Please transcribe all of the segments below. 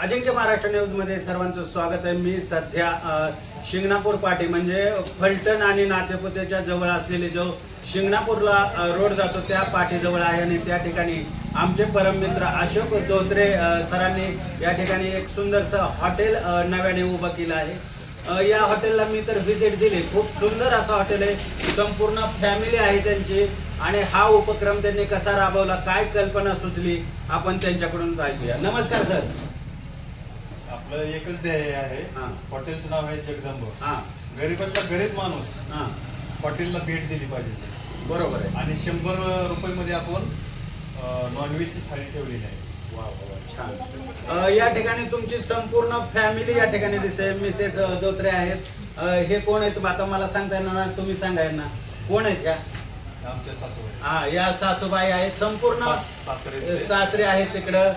अजिंक्य Maharashtra news मध्ये सर्वांचं स्वागत आहे। मी सध्या शिंगणापूर पाटी म्हणजे फलटण आणि नातेपुतेच्या जवळ असलेले जो शिंगणापूरला रोड जातो त्या पाटी जवळ आहे आणि त्या ठिकाणी आमचे परममित्र अशोक धोत्रे सरांनी या ठिकाणी एक सुंदरसं हॉटेल नव्याने उभं केलं आहे। या हॉटेलला मी तर व्हिजिट दिली। खूप सुंदर असं हॉटेल आहे, संपूर्ण फॅमिली आहे त्यांची आणि हा उपक्रम त्यांनी कसा राबवला, काय कल्पना सुचली, आपण त्यांच्याकडून ऐकूया। नमस्कार सर। आपलं एकच ध्येय आहे, हॉटेलचं नाव आहे जगदंब। गरीबातला गरीब माणूस हॉटेलला भेट दिली पाहिजे। बरोबर आहे। आणि 100 रुपयामध्ये आपण नॉनव्हेजची थाळी ठेवलेली आहे। वा वा छान। या ठिकाणी तुमची संपूर्ण फॅमिली या ठिकाणी दिसते। मिसेस धोत्रे आहेत। हे कोण आहेत आता मला सांगता येणार ना, तुम्ही सांगा ना कोण आहेत का? आमच्या सासूबाई। या सासूबाई आहेत। संपूर्ण सासरे आहेत तिकडं।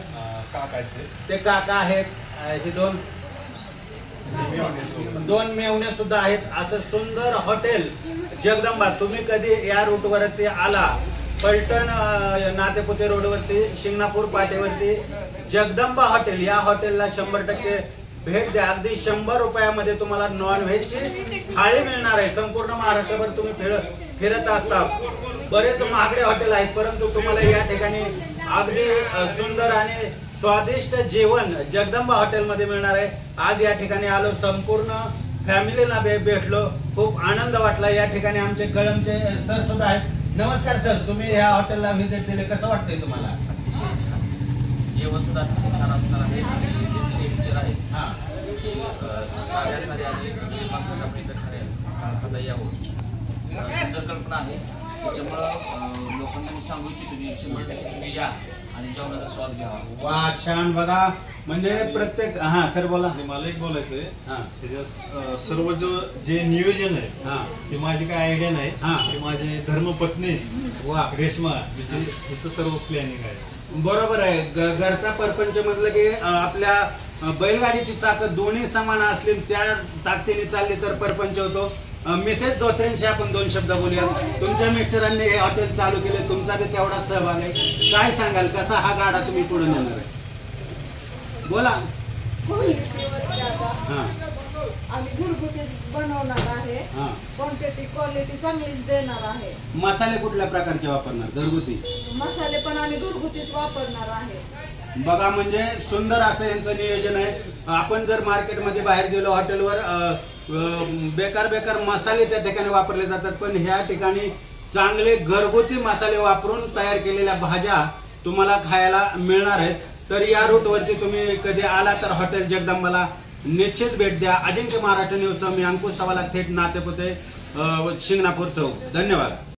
काका आहेत, ते काका आहेत। हे दोन मेवणे सुद्धा आहेत। असं सुंदर हॉटेल जगदंबा। तुम्ही कधी या रूट वरती आला, फलटण नातेपुते रोड वरती शिंगणापूर पाटीवरती जगदंबा हॉटेल, या हॉटेलला 100% भेट द्या। अगदी 100 रुपयामध्ये तुम्हाला नॉनव्हेजची थाळी मिळणार आहे। संपूर्ण महाराष्ट्रभर तुम्ही फिरत असता, बरेच महागडे हॉटेल आहेत, परंतु तुम्हाला या ठिकाणी अगदी सुंदर आणि स्वादिष्ट जेवण जगदंबा हॉटेलमध्ये मिळणार आहे। आज या ठिकाणी आलो, संपूर्ण फॅमिलीला भेटलो, खूप आनंद वाटला। या ठिकाणी आमचे कळमचे सर सुद्धा आहेत। नमस्कार सर, तुम्ही या हॉटेलला व्हिजिट दिले, कसं वाटतंय तुम्हाला? जेवण सुद्धा छान असणार आहे। सुंदर कल्पना आहे, त्याच्यामुळं लोकांना सांगू इच्छितो की 100% तुम्ही या आणि जेवणाचा स्वाद घ्या। वा छान। बघा म्हणजे प्रत्येक सर बोला। मला एक बोलायचं आहे, सर्व जे नियोजन आहे ते माझी काय आयडिया नाही, ते माझे धर्मपत्नी वा रेश्मा हिचं सर्व प्लॅनिंग आहे। बरोबर आहे। घरचा परपंच म्हटलं की आपल्या बैलगाडीची चाकं दोन्ही समान असली, त्या ताकदीने चालली तर परपंच होतो। मिसेस धोत्रेंशी आपण 2 शब्द बोलूया। तुमच्या मिस्टरांनी हे हॉटेल चालू केले, तुमचा बी तेवढाच सहभाग आहे। काय सांगाल, कसा हा गाडा तुम्ही पुढे नेणार आहे? बोला। आम्ही घरगुती बनवणार आहे, क्वांटिटी क्वालिटी चांगलीच देणार आहे। मसाले कुठल्या प्रकारचे वापरणार? घरगुती मसाले पण आम्ही घरगुतीच वापरणार आहे। बघा म्हणजे सुंदर असं यांचं नियोजन आहे। आपण जर मार्केटमध्ये बाहेर गेलो, हॉटेलवर बेकार मसाले त्या ठिकाणी वापरले जातात, पण ह्या ठिकाणी चांगले घरगुती मसाले वापरून तयार केलेल्या भाज्या तुम्हाला खायला मिळणार आहेत। तर या रूट वरती तुम्ही कधी आला तर हॉटेल जगदंबाला निश्चित भेट द्या। अजिंक्य महाराष्ट्र न्यूज मी अंकुश सवाला, थेट नातेपुते शिंगणापूर चौक। धन्यवाद।